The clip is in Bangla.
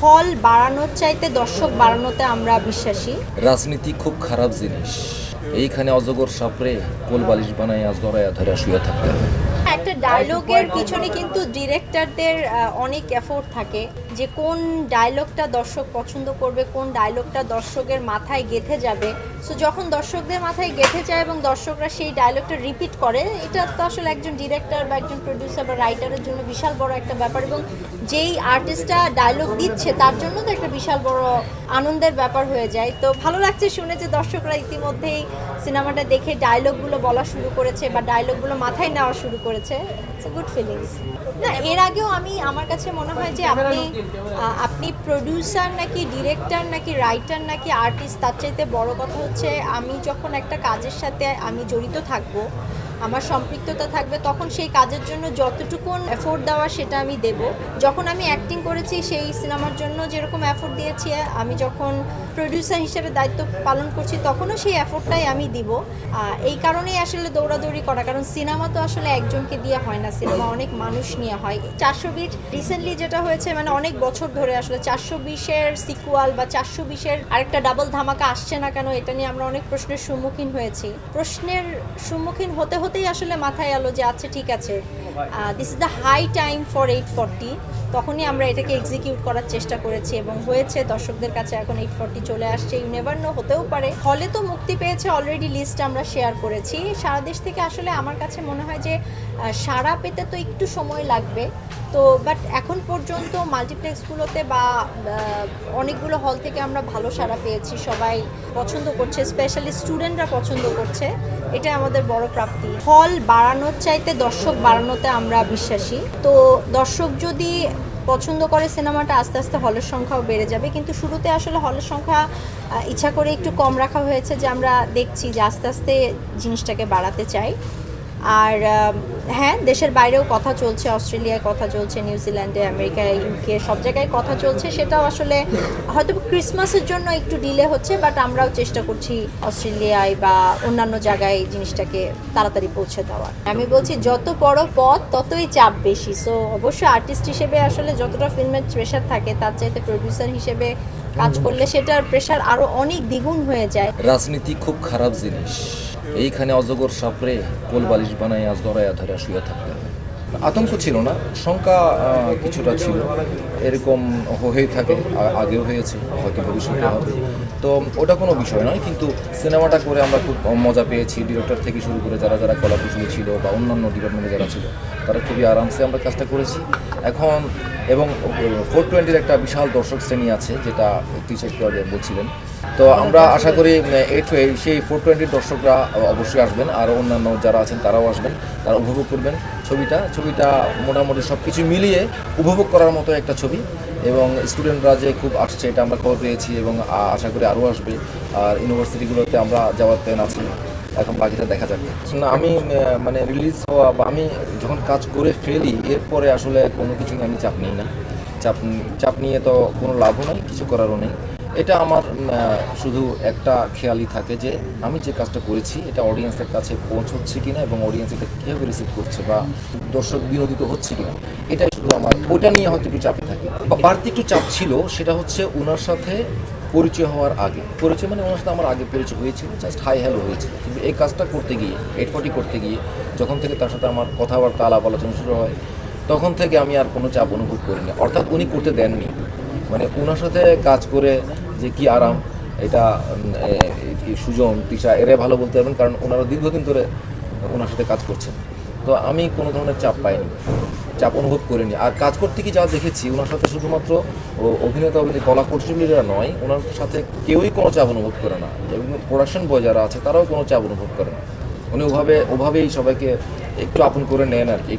হল বাড়ানোর চাইতে দর্শক বাড়ানোতে আমরা বিশ্বাসী। রাজনীতি খুব খারাপ জিনিস। এইখানে অজগর সাপড়ে কোল বালিশ বানায় আজ ধরায়া ধরা শুয়ে থাকতে হবে। একটা ডায়লগের পিছনে কিন্তু ডিরেক্টরদের অনেক এফোর্ট থাকে যে কোন ডায়লগটা দর্শক পছন্দ করবে, কোন ডায়লগটা দর্শকের মাথায় গেঁথে যাবে। সো যখন দর্শকদের মাথায় গেঁথে যায় এবং দর্শকরা সেই ডায়লগটা রিপিট করে, এটা তো আসলে একজন ডিরেক্টর বা একজন প্রডিউসার বা রাইটারের জন্য বিশাল বড় একটা ব্যাপার, এবং যেই আর্টিস্টটা ডায়লগ দিচ্ছে তার জন্য তো একটা বিশাল বড় আনন্দের ব্যাপার হয়ে যায়। তো ভালো লাগছে শুনে যে দর্শকরা ইতিমধ্যেই সিনেমাটা দেখে ডায়লগগুলো বলা শুরু করেছে বা ডায়লগগুলো মাথায় নেওয়া শুরু করেছে। It's a good feelings. না, এর আগেও আমার কাছে মনে হয় যে আপনি প্রডিউসার নাকি ডিরেক্টর নাকি রাইটার নাকি আর্টিস্ট, তার চাইতে বড় কথা হচ্ছে আমি যখন একটা কাজের সাথে আমি জড়িত থাকবো, আমার সম্পৃক্ততা থাকবে, তখন সেই কাজের জন্য যতটুকুন এফোর্ট দেওয়া সেটা আমি দেব। যখন আমি অ্যাক্টিং করেছি সেই সিনেমার জন্য যেরকম এফোর্ট দিয়েছি, আমি যখন প্রডিউসার হিসেবে দায়িত্ব পালন করছি তখনও সেই এফোর্টটাই আমি দিব। এই কারণেই আসলে দৌড়াদৌড়ি করা, কারণ সিনেমা তো আসলে একজনকে দিয়ে হয় না, সিনেমা অনেক মানুষ নিয়ে হয়। 420 রিসেন্টলি যেটা হয়েছে, মানে অনেক বছর ধরে আসলে 420-এর সিকুয়াল বা 420-এর আরেকটা ডাবল ধামাকা আসছে না কেন, এটা নিয়ে আমরা অনেক প্রশ্নের সম্মুখীন হয়েছি। প্রশ্নের সম্মুখীন হতে হতেই আসলে মাথায় এলো যে আচ্ছা ঠিক আছে, this is the high time for 840। তখনই আমরা এটাকে এক্সিকিউট করার চেষ্টা করেছি এবং হয়েছে। দর্শকদের কাছে এখন 840 চলে আসছে। ইউ নেভার নো, হতেও পারে। হলে তো মুক্তি পেয়েছে অলরেডি, লিস্ট আমরা শেয়ার করেছি। সারা দেশ থেকে আসলে আমার কাছে মনে হয় যে সাড়া পেতে তো একটু সময় লাগবে। তো বাট এখন পর্যন্ত মাল্টিপ্লেক্সগুলোতে বা অনেকগুলো হল থেকে আমরা ভালো সাড়া পেয়েছি, সবাই পছন্দ করছে, স্পেশালি স্টুডেন্টরা পছন্দ করছে। এটা আমাদের বড় প্রাপ্তি। হল বাড়ানোর চাইতে দর্শক বাড়ানোতে আমরা বিশ্বাসী। তো দর্শক যদি পছন্দ করে সিনেমাটা, আস্তে আস্তে হলের সংখ্যাও বেড়ে যাবে। কিন্তু শুরুতে আসলে হলের সংখ্যা ইচ্ছা করে একটু কম রাখা হয়েছে, যে আমরা দেখছি যে আস্তে আস্তে জিনিসটাকে বাড়াতে চাই। আর হ্যাঁ, দেশের বাইরেও কথা চলছে, অস্ট্রেলিয়ায় কথা চলছে, নিউজিল্যান্ডে, আমেরিকায়, ইউকে, সব জায়গায় কথা চলছে। সেটাও আসলে হয়তো ক্রিসমাসের জন্য একটু ডিলে হচ্ছে, বাট আমরাও চেষ্টা করছি অস্ট্রেলিয়ায় বা অন্যান্য জায়গায় জিনিসটাকে তাড়াতাড়ি পৌঁছে দেওয়ার। আমি বলছি যত বড় পথ ততই চাপ বেশি। সো অবশ্যই আর্টিস্ট হিসেবে আসলে যতটা ফিল্মের প্রেশার থাকে, তার চাইতে প্রডিউসার হিসেবে কাজ করলে সেটার প্রেশার আরও অনেক দ্বিগুণ হয়ে যায়। রাজনীতি খুব খারাপ জিনিস। এইখানে অজগর সাপড়ে কোল বালিশ বানায় আজ ধরায়া ধরা শুয়ে থাকতে হবে। আতঙ্ক ছিল না, শঙ্কা কিছুটা ছিল। এরকম হয়েই থাকে, আগেও হয়েছে, হয়তো ভবিষ্যতে হবে। তো ওটা কোনো বিষয় নয়, কিন্তু সিনেমাটা করে আমরা খুব মজা পেয়েছি। ডিরেক্টর থেকে শুরু করে যারা যারা কলাকুশলী ছিল বা অন্যান্য ডিপার্টমেন্টে যারা ছিল, তারা খুবই আরামসে আমরা কাজটা করেছি এখন। এবং 420-র একটা বিশাল দর্শক শ্রেণী আছে, যেটা টিচার বলছিলেন। তো আমরা আশা করি সেই 420-র দর্শকরা অবশ্যই আসবেন, আর অন্যান্য যারা আছেন তারাও আসবেন, তারা উপভোগ করবেন ছবিটা মোটামুটি সব কিছু মিলিয়ে উপভোগ করার মতো একটা ছবি। এবং স্টুডেন্টরা যে খুব আসছে, এটা আমরা খবর পেয়েছি এবং আশা করি আরও আসবে। আর ইউনিভার্সিটিগুলোতে আমরা যাওয়ার প্ল্যান আছে, এখন বাকিটা দেখা যাবে না। আমি মানে রিলিজ হওয়া বা আমি যখন কাজ করে ফেলি, এরপরে আসলে কোনো কিছু নিয়ে আমি চাপ নিই না। চাপ নিয়ে তো কোনো লাভও নেই, কিছু করারও নেই। এটা আমার শুধু একটা খেয়ালই থাকে যে আমি যে কাজটা করেছি এটা অডিয়েন্সের কাছে পৌঁছচ্ছে কিনা এবং অডিয়েন্স এটা কীভাবে রিসিভ করছে বা দর্শক বিনোদিত হচ্ছে কিনা, এটাই শুধু আমার। ওইটা নিয়ে হয়তো একটু চাপে থাকে। বাড়তি একটু চাপ ছিল, সেটা হচ্ছে ওনার সাথে পরিচয় হওয়ার আগে। পরিচয় মানে ওনার সাথে আমার আগে পরিচয় হয়েছিল, জাস্ট হাই হ্যালো হয়েছিল। কিন্তু এই কাজটা করতে গিয়ে, 840 করতে গিয়ে, যখন থেকে তার সাথে আমার কথাবার্তা আলাপ আলোচনা শুরু হয়, তখন থেকে আমি আর কোনো চাপ অনুভব করিনি। অর্থাৎ উনি করতে দেননি। মানে ওনার সাথে কাজ করে যে কি আরাম, এটা সুজন, তিশা এরা ভালো বলতে পারবেন, কারণ ওনারা দীর্ঘদিন ধরে ওনার সাথে কাজ করছেন। তো আমি কোনো ধরনের চাপ পাইনি, চাপ অনুভব করিনি। আর কাজ করতে গিয়ে যা দেখেছি, ওনার সাথে শুধুমাত্র অভিনেতা কলা কৌশলীরা নয়, ওনার সাথে কেউই কোনো চাপ অনুভব করে না। এবং প্রোডাকশন বয় যারা আছে তারাও কোনো চাপ অনুভব করে না। উনি ওভাবেই সবাইকে একটু আপন করে নেন আর কি।